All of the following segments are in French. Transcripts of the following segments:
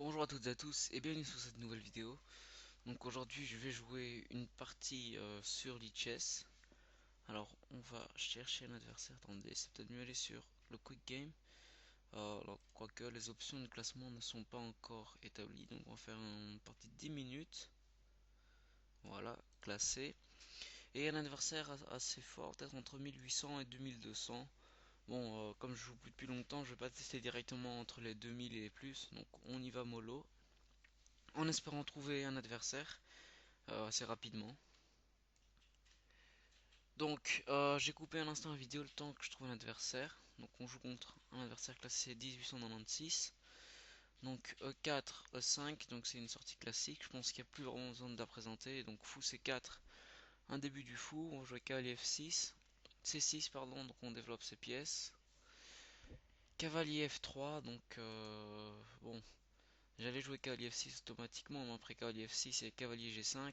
Bonjour à toutes et à tous et bienvenue sur cette nouvelle vidéo. Donc aujourd'hui je vais jouer une partie sur Lichess. Alors on va chercher un adversaire. Attendez, c'est peut-être mieux aller sur le Quick Game. Alors quoique les options de classement ne sont pas encore établies. Donc on va faire une partie de 10 minutes. Voilà, classé. Et un adversaire assez fort, peut-être entre 1800 et 2200. Bon, comme je joue plus depuis longtemps, je vais pas tester directement entre les 2000 et plus. Donc on y va mollo. En espérant trouver un adversaire assez rapidement. Donc, j'ai coupé un instant la vidéo le temps que je trouve un adversaire. Donc, on joue contre un adversaire classé 1896. Donc, E4, E5, donc c'est une sortie classique. Je pense qu'il n'y a plus vraiment besoin de la présenter. Donc, fou C4, un début du fou. On joue cavalier F6. C6, pardon, donc on développe ses pièces. Cavalier F3, donc, bon, j'allais jouer cavalier F6 automatiquement, mais après cavalier F6 et cavalier G5.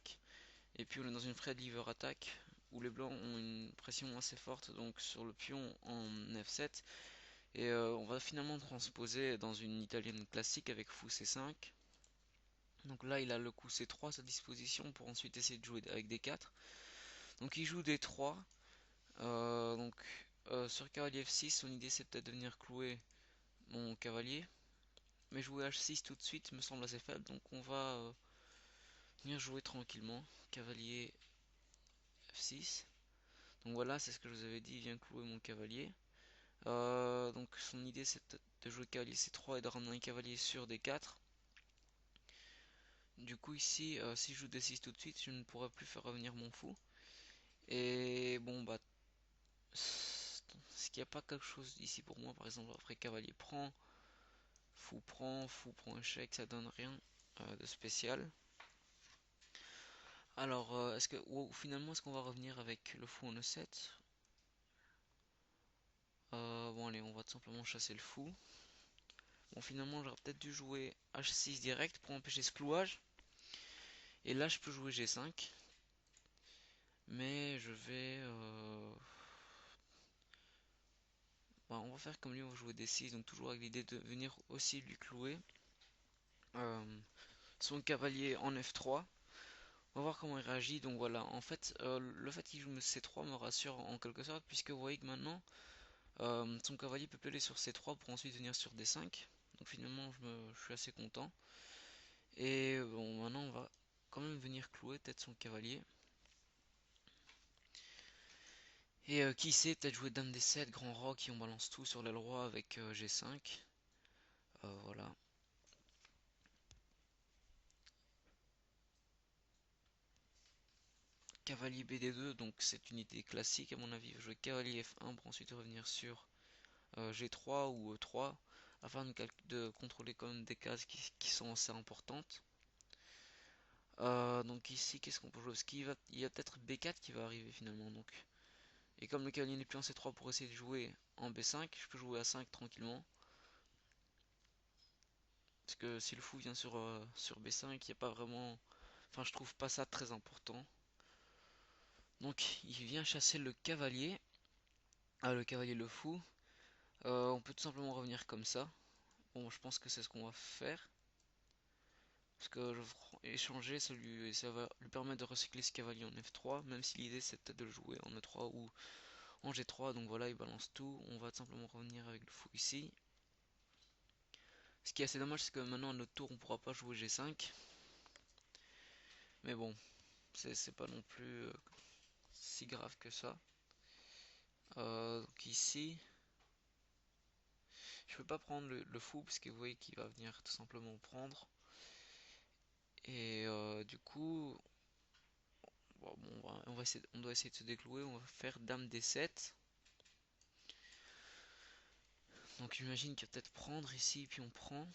Et puis on est dans une Fred Lever attaque où les blancs ont une pression assez forte donc sur le pion en F7 et on va finalement transposer dans une italienne classique avec fou C5. Donc là il a le coup C3 à sa disposition pour ensuite essayer de jouer avec D4. Donc il joue D3. Donc sur cavalier F6 son idée c'est peut-être de venir clouer mon cavalier. Mais jouer H6 tout de suite me semble assez faible donc on va venir jouer tranquillement. Cavalier F6. Donc voilà, c'est ce que je vous avais dit, il vient clouer mon cavalier. Donc son idée c'est de jouer cavalier C3 et de ramener un cavalier sur D4. Du coup ici, si je joue D6 tout de suite, je ne pourrai plus faire revenir mon fou. Et bon bah, est-ce qu'il n'y a pas quelque chose ici pour moi, par exemple après cavalier fou prend échec, ça donne rien de spécial. Alors est-ce que ou finalement est-ce qu'on va revenir avec le fou en E7? Bon allez, on va tout simplement chasser le fou. Bon, finalement, j'aurais peut-être dû jouer H6 direct pour empêcher ce clouage. Et là, je peux jouer G5. Mais je vais... bah, on va faire comme lui, on va jouer D6. Donc toujours avec l'idée de venir aussi lui clouer euh, son cavalier en F3. On va voir comment il réagit. Donc voilà, en fait, le fait qu'il joue C3 me rassure en quelque sorte. Puisque vous voyez que maintenant, son cavalier peut aller sur C3 pour ensuite venir sur D5. Donc finalement, je suis assez content. Et bon, maintenant, on va quand même venir clouer peut-être son cavalier. Et qui sait, peut-être jouer Dame D7, Grand Roi, qui on balance tout sur l'aile roi avec G5. Voilà. Cavalier BD2, donc c'est une idée classique à mon avis. Jouer cavalier F1 pour ensuite revenir sur G3 ou E3 afin de contrôler quand même des cases qui sont assez importantes. Donc ici, qu'est-ce qu'on peut jouer? Parce il y a peut-être B4 qui va arriver finalement. Donc. Et comme le cavalier n'est plus en C3 pour essayer de jouer en B5, je peux jouer A5 tranquillement. Parce que si le fou vient sur B5, il n'y a pas vraiment... Enfin, je trouve pas ça très important. Donc, il vient chasser le cavalier. Ah, le cavalier le fou. On peut tout simplement revenir comme ça. Bon, je pense que c'est ce qu'on va faire. Parce que je vais échanger, ça va lui permettre de recycler ce cavalier en F3. Même si l'idée c'est peut-être de le jouer en E3 ou en G3. Donc voilà, il balance tout. On va tout simplement revenir avec le fou ici. Ce qui est assez dommage, c'est que maintenant à notre tour, on pourra pas jouer G5. Mais bon, c'est pas non plus si grave que ça. Donc ici, je peux pas prendre le fou parce que vous voyez qu'il va venir tout simplement prendre. Et du coup, bon, on doit essayer de se déclouer. On va faire Dame D7. Donc j'imagine qu'il va peut-être prendre ici, puis on prend.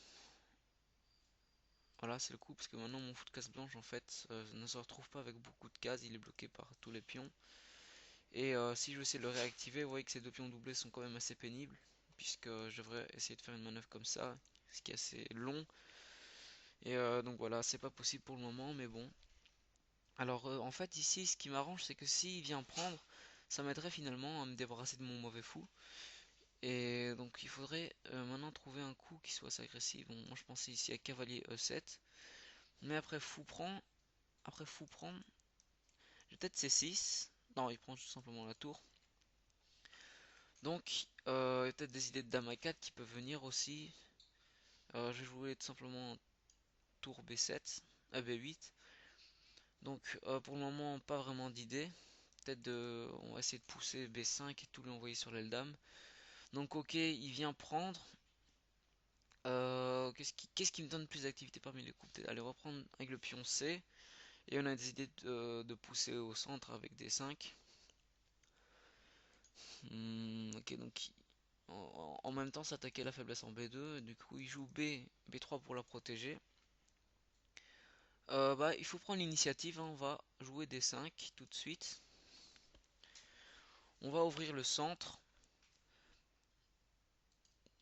Voilà, c'est le coup parce que maintenant mon fou de case blanche en fait ne se retrouve pas avec beaucoup de cases. Il est bloqué par tous les pions. Et si je veux essayer de le réactiver, vous voyez que ces deux pions doublés sont quand même assez pénibles. Puisque je devrais essayer de faire une manœuvre comme ça, ce qui est assez long. Et donc voilà, c'est pas possible pour le moment, mais bon. Alors en fait ici, ce qui m'arrange, c'est que s'il vient prendre, ça m'aiderait finalement à me débarrasser de mon mauvais fou. Et donc il faudrait maintenant trouver un coup qui soit assez agressif. Bon, moi je pensais ici à cavalier E7. Mais après fou prend, j'ai peut-être C6. Non, il prend tout simplement la tour. Donc il y a peut-être des idées de dame à 4 qui peuvent venir aussi. Je vais jouer tout simplement tour B7, B8. Donc pour le moment pas vraiment d'idée. On va essayer de pousser B5 et tout lui envoyer sur l'aile dame. Donc ok, il vient prendre. Qu'est-ce qui me donne plus d'activité parmi les coups? Allez, on va prendre avec le pion C. Et on a des idées de pousser au centre avec D5. Ok, donc en même temps s'attaquer à la faiblesse en B2. Du coup, il joue B3 pour la protéger. Bah, il faut prendre l'initiative, hein. On va jouer D5 tout de suite. On va ouvrir le centre.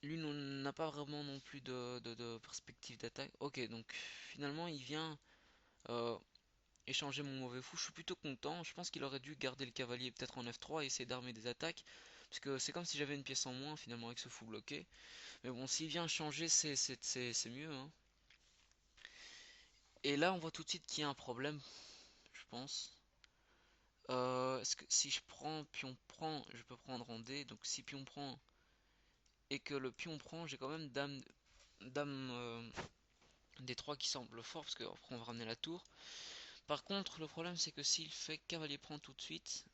Lui n'a pas vraiment non plus de perspective d'attaque. Ok, donc finalement il vient échanger mon mauvais fou. Je suis plutôt content. Je pense qu'il aurait dû garder le cavalier peut-être en F3 et essayer d'armer des attaques. Parce que c'est comme si j'avais une pièce en moins finalement avec ce fou bloqué. Mais bon, s'il vient changer, c'est mieux, hein. Et là, on voit tout de suite qu'il y a un problème, je pense. Est-ce que si je prends pion prend, je peux prendre en D. Donc si pion prend et que le pion prend, j'ai quand même dame D3 qui semble fort parce qu'après on va ramener la tour. Par contre, le problème c'est que s'il fait cavalier prend tout de suite,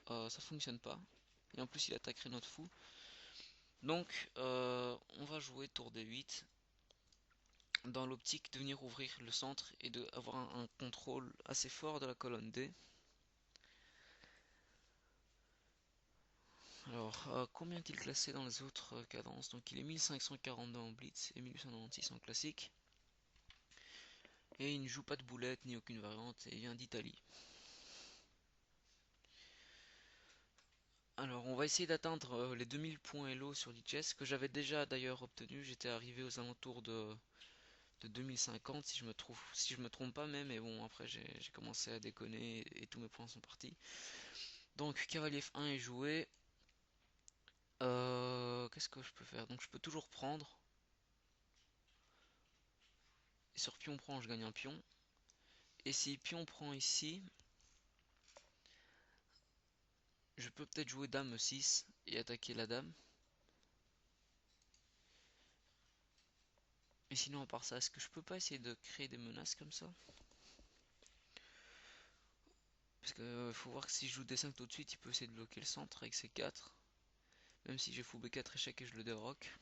ça fonctionne pas. Et en plus, il attaquerait notre fou. Donc, on va jouer tour D8 dans l'optique de venir ouvrir le centre et d'avoir un contrôle assez fort de la colonne D. Alors, combien est-il classé dans les autres cadences? Donc, il est 1542 en blitz et 1896 en classique. Et il ne joue pas de boulette ni aucune variante et il vient d'Italie. Alors, on va essayer d'atteindre les 2000 points Elo sur Lichess, que j'avais déjà d'ailleurs obtenu. J'étais arrivé aux alentours de 2050 si je me trompe pas même, mais bon après j'ai commencé à déconner et tous mes points sont partis. Donc cavalier F1 est joué. Qu'est-ce que je peux faire? Donc je peux toujours prendre. Et sur pion prend, je gagne un pion. Et si pion prend ici, je peux peut-être jouer dame 6 et attaquer la dame. Et sinon à part ça, est-ce que je peux pas essayer de créer des menaces comme ça? Parce que faut voir que si je joue D5 tout de suite, il peut essayer de bloquer le centre avec ses 4. Même si j'ai fou B4 échec et je le déroque.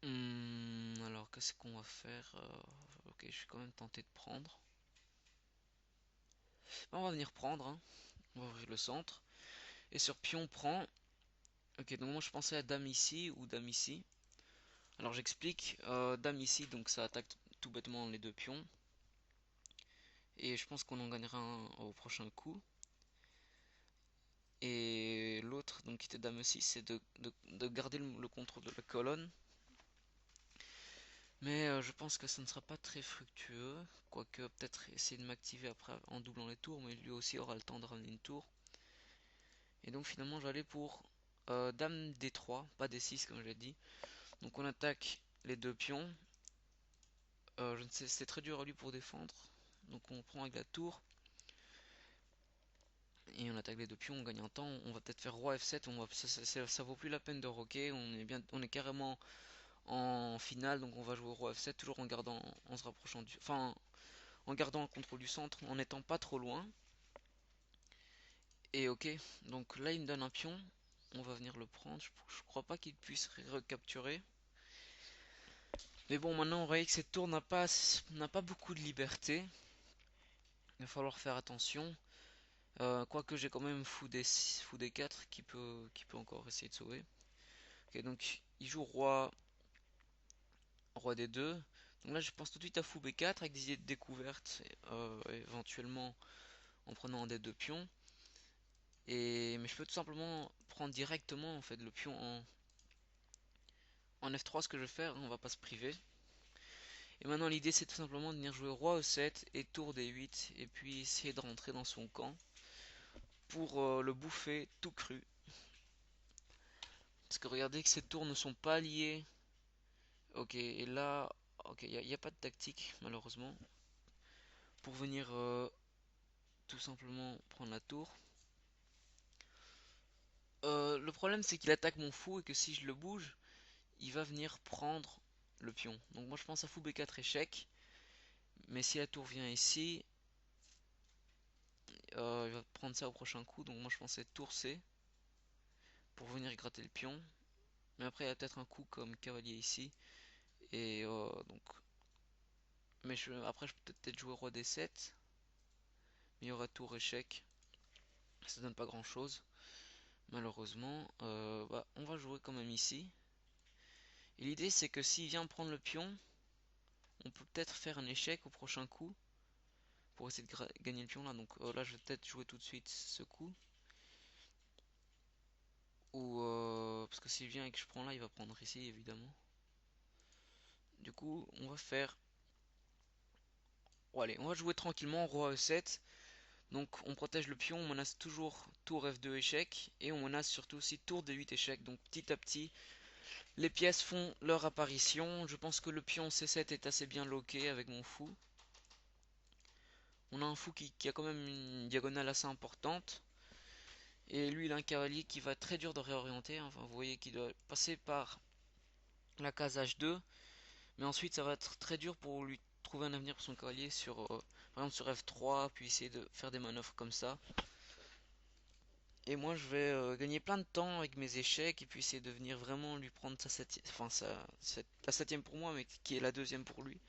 Alors qu'est-ce qu'on va faire? Ok, je suis quand même tenté de prendre. On va venir prendre, hein. On va ouvrir le centre. Et sur pion prend. Ok, donc moi je pensais à dame ici ou dame ici. Alors j'explique. Dame ici, donc ça attaque tout bêtement les deux pions. Et je pense qu'on en gagnera un au prochain coup. Et l'autre, donc qui était dame 6, c'est de garder le contrôle de la colonne. Mais je pense que ça ne sera pas très fructueux. Quoique peut-être essayer de m'activer après en doublant les tours. Mais lui aussi aura le temps de ramener une tour. Et donc finalement j'allais pour dame D3, pas D6 comme j'ai dit. Donc on attaque les deux pions. Je ne sais, c'est très dur à lui pour défendre. Donc on prend avec la tour. Et on attaque les deux pions, on gagne un temps. On va peut-être faire roi F7. Ça vaut plus la peine de roquer. On est carrément en finale. Donc on va jouer roi F7 toujours en se rapprochant enfin, en gardant le contrôle du centre, en n'étant pas trop loin. Et ok, donc là il me donne un pion. On va venir le prendre. Je crois pas qu'il puisse recapturer. Mais bon, maintenant on voit que cette tour n'a pas beaucoup de liberté. Il va falloir faire attention. Quoique j'ai quand même fou D4 qui peut encore essayer de sauver. Ok, donc il joue roi D2. Donc là je pense tout de suite à fou B4 avec des idées de découverte, éventuellement en prenant un des deux pions. Mais je peux tout simplement prendre directement en fait le pion en F3. Ce que je vais faire, on va pas se priver. Et maintenant l'idée c'est tout simplement de venir jouer roi E7 et tour D8 et puis essayer de rentrer dans son camp. pour le bouffer tout cru. Parce que regardez que ces tours ne sont pas liées. Ok, et là, ok, il n'y a pas de tactique malheureusement. Pour venir tout simplement prendre la tour. Le problème c'est qu'il attaque mon fou et que si je le bouge, il va venir prendre le pion. Donc moi je pense à fou B4 échec. Mais si la tour vient ici, il va prendre ça au prochain coup. Donc moi je pensais tour C pour venir gratter le pion. Mais après il y a peut-être un coup comme cavalier ici. Et donc. Mais après je peux peut-être jouer roi D7. Mais il y aura tour échec. Ça donne pas grand chose. Malheureusement. Bah, on va jouer quand même ici. Et l'idée c'est que s'il vient prendre le pion, on peut peut-être faire un échec au prochain coup. Pour essayer de gagner le pion là. Donc là je vais peut-être jouer tout de suite ce coup. Ou parce que s'il vient et que je prends là, il va prendre ici évidemment. Du coup, on va faire. Bon, allez, on va jouer tranquillement roi E7. Donc on protège le pion, on menace toujours tour F2 échec et on menace surtout aussi tour D8 échec. Donc petit à petit, les pièces font leur apparition. Je pense que le pion C7 est assez bien loqué avec mon fou. On a un fou qui a quand même une diagonale assez importante. Et lui, il a un cavalier qui va être très dur de réorienter. Enfin, vous voyez qu'il doit passer par la case H2. Mais ensuite, ça va être très dur pour lui trouver un avenir pour son cavalier sur, par exemple, sur F3, puis essayer de faire des manœuvres comme ça. Et moi, je vais gagner plein de temps avec mes échecs et puis essayer de venir vraiment lui prendre sa septième, enfin la septième pour moi, mais qui est la deuxième pour lui.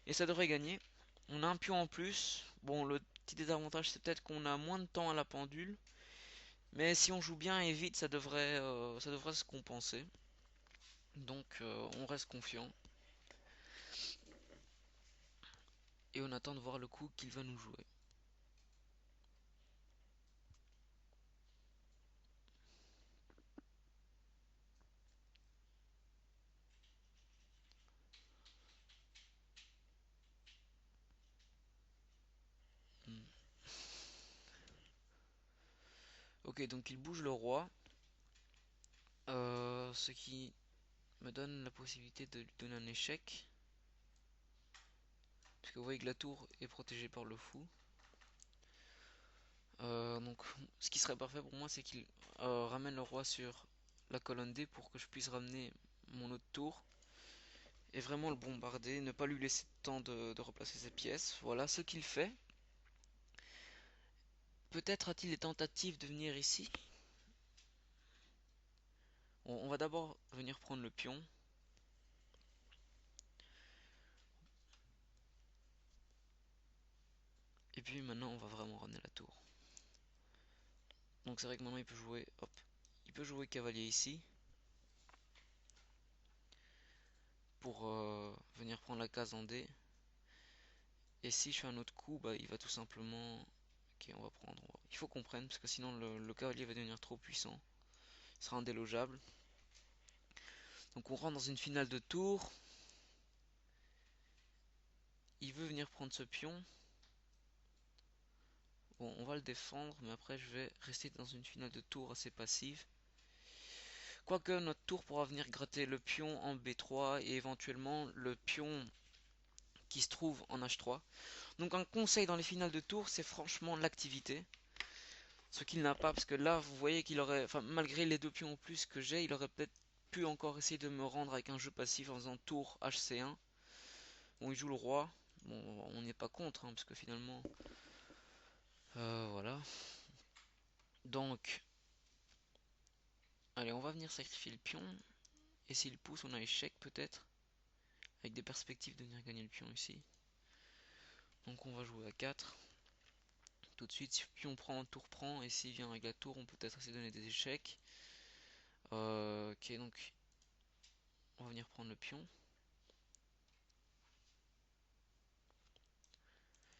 Et ça devrait gagner. On a un pion en plus. Bon, le petit désavantage, c'est peut-être qu'on a moins de temps à la pendule. Mais si on joue bien et vite, ça devrait se compenser. Donc, on reste confiant. Et on attend de voir le coup qu'il va nous jouer. Hmm. Ok, donc il bouge le roi. Ce qui me donne la possibilité de lui donner un échec. Parce que vous voyez que la tour est protégée par le fou. Donc ce qui serait parfait pour moi, c'est qu'il ramène le roi sur la colonne D pour que je puisse ramener mon autre tour. Et vraiment le bombarder, ne pas lui laisser le temps de replacer ses pièces. Voilà ce qu'il fait. Peut-être a-t-il des tentatives de venir ici. On va d'abord venir prendre le pion. Et puis maintenant on va vraiment ramener la tour. Donc c'est vrai que maintenant il peut jouer, hop, il peut jouer cavalier ici pour venir prendre la case en D. Et si je fais un autre coup, bah il va tout simplement. Ok, on va prendre. Il faut qu'on prenne parce que sinon le cavalier va devenir trop puissant. Il sera indélogeable. Donc on rentre dans une finale de tour. Il veut venir prendre ce pion. Bon, on va le défendre, mais après je vais rester dans une finale de tour assez passive. Quoique notre tour pourra venir gratter le pion en B3 et éventuellement le pion qui se trouve en H3. Donc un conseil dans les finales de tour, c'est franchement l'activité. Ce qu'il n'a pas, parce que là, vous voyez qu'il aurait, enfin, malgré les deux pions en plus que j'ai, il aurait peut-être pu encore essayer de me rendre avec un jeu passif en faisant tour HC1. Bon, il joue le roi. Bon, on n'est pas contre, hein, parce que finalement, voilà. Donc, allez, on va venir sacrifier le pion. Et s'il pousse, on a échec peut-être, avec des perspectives de venir gagner le pion ici. Donc on va jouer à 4. Tout de suite, si le pion prend, tour prend, et s'il vient avec la tour, on peut peut-être essayer de donner des échecs. Ok, donc on va venir prendre le pion.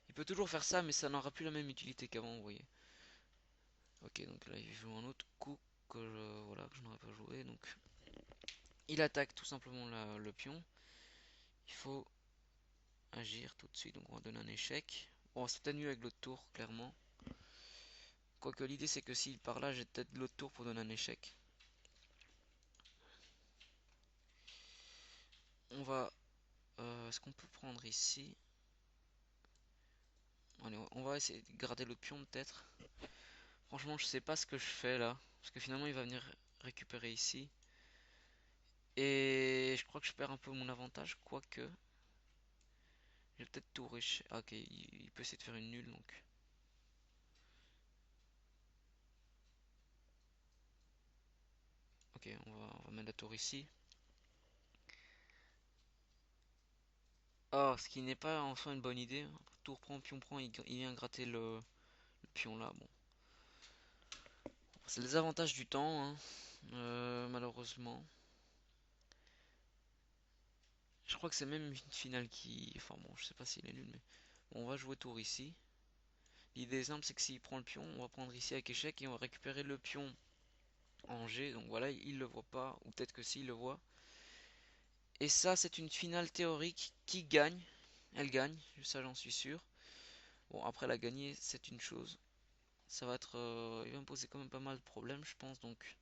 Il peut toujours faire ça, mais ça n'aura plus la même utilité qu'avant, vous voyez. Ok, donc là il joue un autre coup voilà, que je n'aurais pas joué. Donc il attaque tout simplement le pion. Il faut agir tout de suite, donc on va donner un échec. Bon, c'est peut-être mieux avec l'autre tour, clairement. Quoique l'idée c'est que s'il part là, j'ai peut-être l'autre tour pour donner un échec. On va... est-ce qu'on peut prendre ici? Allez, on va essayer de garder le pion peut-être. Franchement, je sais pas ce que je fais là. Parce que finalement, il va venir récupérer ici. Et je crois que je perds un peu mon avantage, quoique. J'ai peut-être tout riche. Ah, ok, il peut essayer de faire une nulle donc. Ok, on va mettre la tour ici. Ah, ce qui n'est pas enfin une bonne idée. Tour prend, pion prend, il vient gratter le pion là. Bon, c'est les avantages du temps, hein. Malheureusement. Je crois que c'est même une finale qui. Enfin bon, je sais pas s'il est nul, mais. Bon, on va jouer tour ici. L'idée simple, c'est que s'il prend le pion, on va prendre ici avec échec et on va récupérer le pion en G. Donc voilà, il le voit pas, ou peut-être que s'il le voit. Et ça, c'est une finale théorique qui gagne. Elle gagne, ça j'en suis sûr. Bon, après la gagner, c'est une chose. Ça va être, il va me poser quand même pas mal de problèmes, je pense. Donc,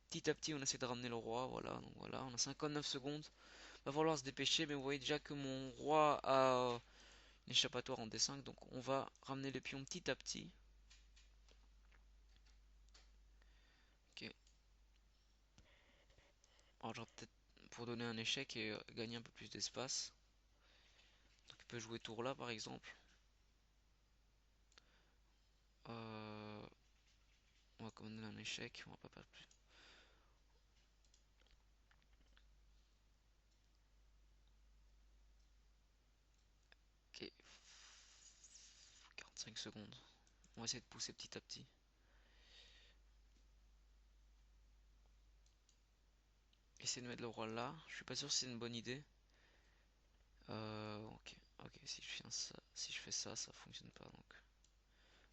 petit à petit, on essaie de ramener le roi. Voilà, donc voilà, on a 59 secondes. Va falloir se dépêcher, mais vous voyez déjà que mon roi a une échappatoire en D5. Donc, on va ramener les pions petit à petit. Ok. Alors, genre peut-être pour donner un échec et gagner un peu plus d'espace. Donc, il peut jouer tour là, par exemple. Euh, on va quand même donner un échec. On va pas perdre plus. Ok. 45 secondes. On va essayer de pousser petit à petit. Essayer de mettre le roi là. Je suis pas sûr si c'est une bonne idée. Ok. Ok, si je fais ça, ça fonctionne pas. Donc,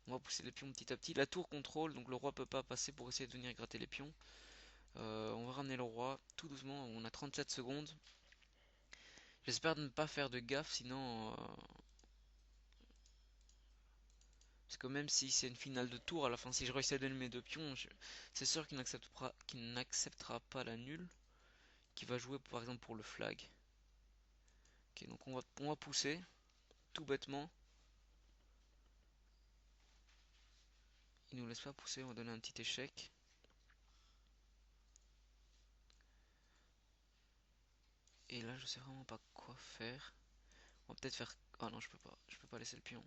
on va pousser les pions petit à petit. La tour contrôle, donc le roi peut pas passer pour essayer de venir gratter les pions. On va ramener le roi tout doucement. On a 37 secondes. J'espère ne pas faire de gaffe, sinon. Parce que même si c'est une finale de tour, à la fin, si je réussis à donner mes deux pions, c'est sûr qu'il n'acceptera pas la nulle. Qui va jouer par exemple pour le flag. Ok, donc on va pousser, tout bêtement. Il nous laisse pas pousser, on va donner un petit échec. Et là, je sais vraiment pas quoi faire. On va peut-être faire. Ah non, je peux pas laisser le pion.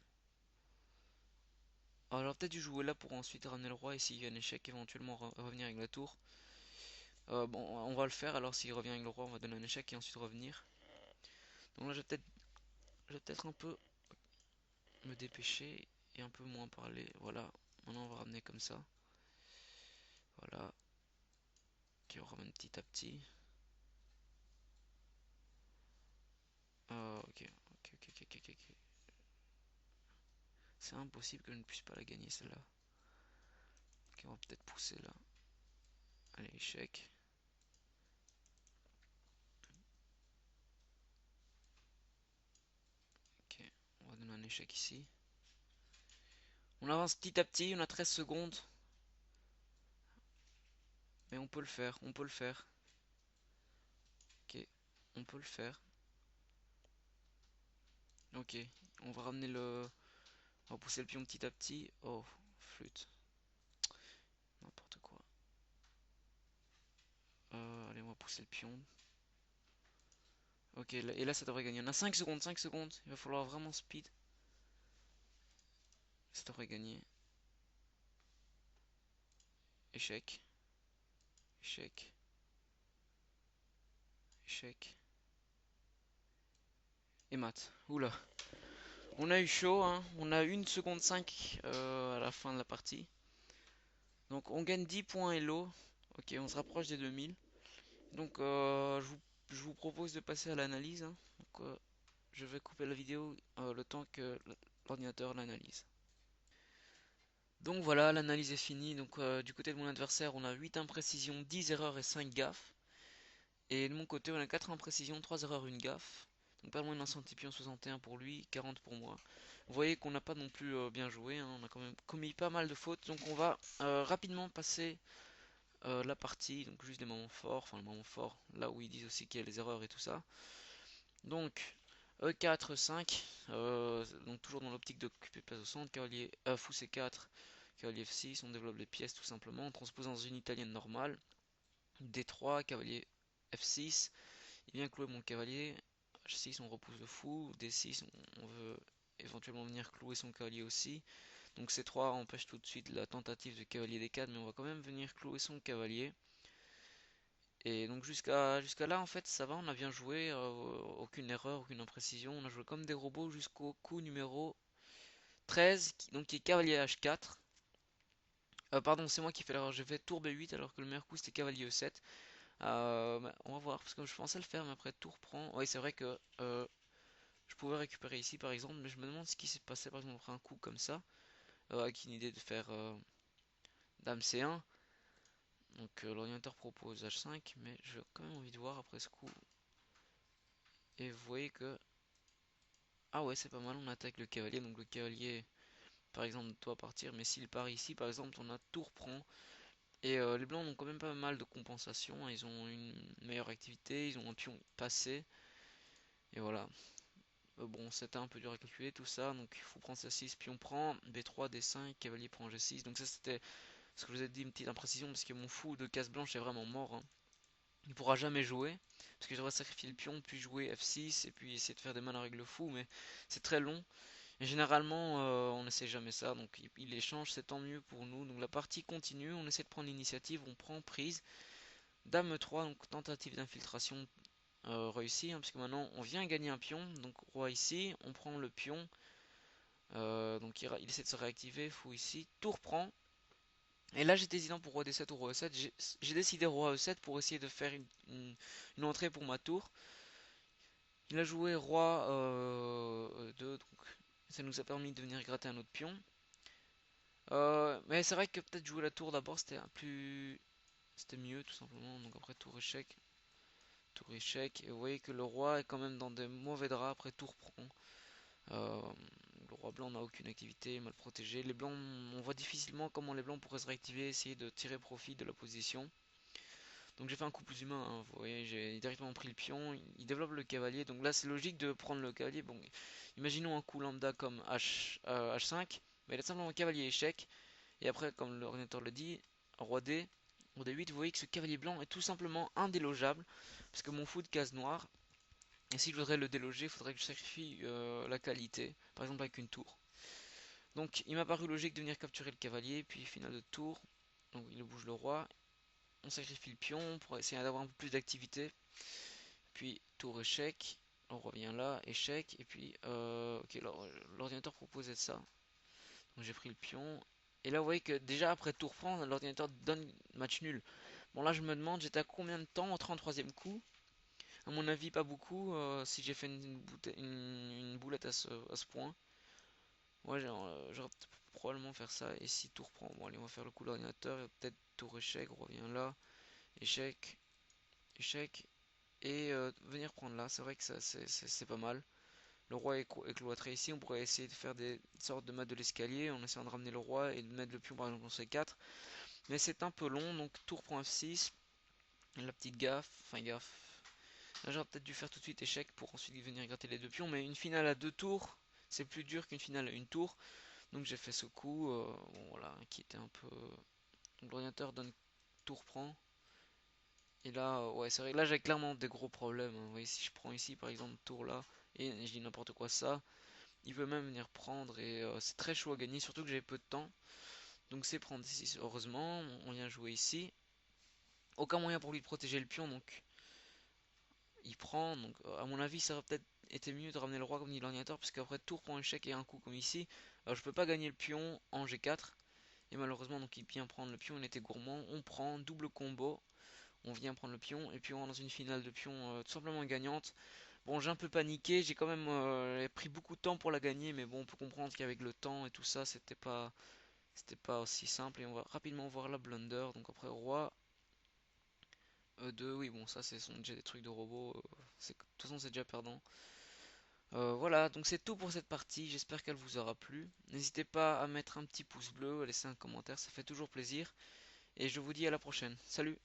Alors, j'aurais peut-être dû jouer là pour ensuite ramener le roi et s'il y a un échec, éventuellement revenir avec la tour. Bon, on va le faire. Alors, s'il revient avec le roi, on va donner un échec et ensuite revenir. Donc là, je vais peut-être un peu me dépêcher et un peu moins parler. Voilà, maintenant on va ramener comme ça. Voilà. Ok, on ramène petit à petit. Ok, ok, ok, ok, ok, ok. C'est impossible que je ne puisse pas la gagner celle-là. Ok, on va peut-être pousser là. Allez, échec. Ok, on va donner un échec ici. On avance petit à petit, on a 13 secondes. Mais on peut le faire, on peut le faire. Ok, on peut le faire. Ok, on va ramener le... On va pousser le pion petit à petit. Oh, flûte. N'importe quoi. Allez, on va pousser le pion. Ok, et là ça devrait gagner. On a 5 secondes, 5 secondes. Il va falloir vraiment speed. Ça devrait gagner. Échec. Échec. Échec. Et mat. Oula. On a eu chaud, hein. On a 1 seconde 5 à la fin de la partie. Donc on gagne 10 points Elo. Ok, on se rapproche des 2000. Donc je vous propose de passer à l'analyse, hein. Donc je vais couper la vidéo le temps que l'ordinateur l'analyse. Donc voilà, l'analyse est finie. Donc du côté de mon adversaire, on a 8 imprécisions, 10 erreurs et 5 gaffes. Et de mon côté, on a 4 imprécisions, 3 erreurs, 1 gaffe. Donc pas loin d'un centipion 61 pour lui, 40 pour moi. Vous voyez qu'on n'a pas non plus bien joué, hein, on a quand même commis pas mal de fautes. Donc on va rapidement passer la partie, donc juste les moments forts, enfin les moments forts, là où ils disent aussi qu'il y a les erreurs et tout ça. Donc E4, 5, donc toujours dans l'optique d'occuper place au centre, cavalier fou C4, cavalier F6, on développe les pièces tout simplement, on transpose dans une italienne normale, D3, cavalier F6, il vient clouer mon cavalier, H6 on repousse le fou, D6 on veut éventuellement venir clouer son cavalier aussi, donc C3 empêche tout de suite la tentative de cavalier D4, mais on va quand même venir clouer son cavalier. Et donc jusqu'à là en fait ça va, on a bien joué, aucune erreur, aucune imprécision, on a joué comme des robots jusqu'au coup numéro 13, donc qui est cavalier H4. Pardon, c'est moi qui fais l'erreur, j'ai fait tour B8 alors que le meilleur coup c'était cavalier E7. Bah, on va voir, parce que je pensais le faire, mais après tour prend. Oui, c'est vrai que je pouvais récupérer ici par exemple, mais je me demande ce qui s'est passé par exemple après un coup comme ça, avec une idée de faire dame C1. Donc l'ordinateur propose H5, mais j'ai quand même envie de voir après ce coup. Et vous voyez que ah ouais, c'est pas mal, on attaque le cavalier, donc le cavalier, par exemple, doit partir, mais s'il part ici, par exemple, on a tour prend, et les blancs ont quand même pas mal de compensation, hein. Ils ont une meilleure activité, ils ont un pion passé, et voilà. Bon, c'était un peu dur à calculer tout ça, donc il faut prendre C6, pion prend, B3, D5, cavalier prend G6, donc ça c'était ce que je vous ai dit, une petite imprécision, parce que mon fou de case blanche est vraiment mort, hein. Il pourra jamais jouer, parce que je devrais sacrifier le pion, puis jouer F6, et puis essayer de faire des mains avec le fou, mais c'est très long. Et généralement, on n'essaie jamais ça, donc il échange, c'est tant mieux pour nous. Donc la partie continue, on essaie de prendre l'initiative, on prend prise. Dame 3, donc tentative d'infiltration réussie, hein, puisque maintenant on vient gagner un pion. Donc roi ici, on prend le pion, donc il essaie de se réactiver, fou ici, tour prend. Et là j'étais hésitant pour roi D7 ou roi E7, j'ai décidé roi E7 pour essayer de faire une entrée pour ma tour. Il a joué roi 2, donc ça nous a permis de venir gratter un autre pion. Mais c'est vrai que peut-être jouer la tour d'abord c'était mieux tout simplement. Donc après tour échec. Et vous voyez que le roi est quand même dans des mauvais draps après tour prend. Euh, le roi blanc n'a aucune activité, mal protégé. Les blancs, on voit difficilement comment les blancs pourraient se réactiver, essayer de tirer profit de la position. Donc j'ai fait un coup plus humain, hein. Vous voyez, j'ai directement pris le pion, il développe le cavalier, donc là c'est logique de prendre le cavalier. Bon, imaginons un coup lambda comme H5, mais il a simplement cavalier échec, et après comme l'ordinateur le dit, roi D, roi D8, vous voyez que ce cavalier blanc est tout simplement indélogeable, parce que mon fou de case noire, et si je voudrais le déloger, il faudrait que je sacrifie la qualité, par exemple avec une tour. Donc il m'a paru logique de venir capturer le cavalier, puis finale de tour, donc il bouge le roi, on sacrifie le pion pour essayer d'avoir un peu plus d'activité. Puis tour échec, on revient là, échec, et puis ok, l'ordinateur proposait ça. Donc j'ai pris le pion. Et là vous voyez que déjà après tour prendre, l'ordinateur donne match nul. Bon là je me demande j'étais à combien de temps au 33e coup. À mon avis pas beaucoup si j'ai fait une boulette à ce point. Ouais j'aurais probablement faire ça. Et si tour prend, bon allez on va faire le coup de l'ordinateur. Peut-être tour échec, on revient là. Échec, échec. Et venir prendre là, c'est vrai que ça c'est pas mal. Le roi est cloîtré ici, on pourrait essayer de faire des sortes de maths de l'escalier en essayant de ramener le roi et de mettre le pion par exemple en C4. Mais c'est un peu long, donc tour prend F6, la petite gaffe, enfin gaffe. Là j'aurais peut-être dû faire tout de suite échec pour ensuite venir gratter les deux pions, mais une finale à deux tours, c'est plus dur qu'une finale à une tour. Donc j'ai fait ce coup, bon voilà, qui était un peu... Donc l'ordinateur donne tour prend. Et là, ouais, c'est vrai, là j'ai clairement des gros problèmes, hein. Vous voyez, si je prends ici par exemple tour là, et je dis n'importe quoi ça, il veut même venir prendre et c'est très chaud à gagner, surtout que j'avais peu de temps. Donc c'est prendre ici, heureusement, on vient jouer ici. Aucun moyen pour lui de protéger le pion, donc il prend. Donc à mon avis, ça aurait peut-être été mieux de ramener le roi comme dit l'ordinateur, parce qu'après tour prend échec et un coup comme ici, je peux pas gagner le pion en G4. Et malheureusement, donc il vient prendre le pion, il était gourmand. On prend, double combo, on vient prendre le pion, et puis on est dans une finale de pion tout simplement gagnante. Bon, j'ai un peu paniqué, j'ai quand même pris beaucoup de temps pour la gagner, mais bon, on peut comprendre qu'avec le temps et tout ça, c'était pas aussi simple. Et on va rapidement voir la blunder. Donc après roi E2, oui, bon, ça, ce sont déjà des trucs de robot. De toute façon, c'est déjà perdant. Voilà, donc c'est tout pour cette partie, j'espère qu'elle vous aura plu. N'hésitez pas à mettre un petit pouce bleu, à laisser un commentaire, ça fait toujours plaisir. Et je vous dis à la prochaine. Salut!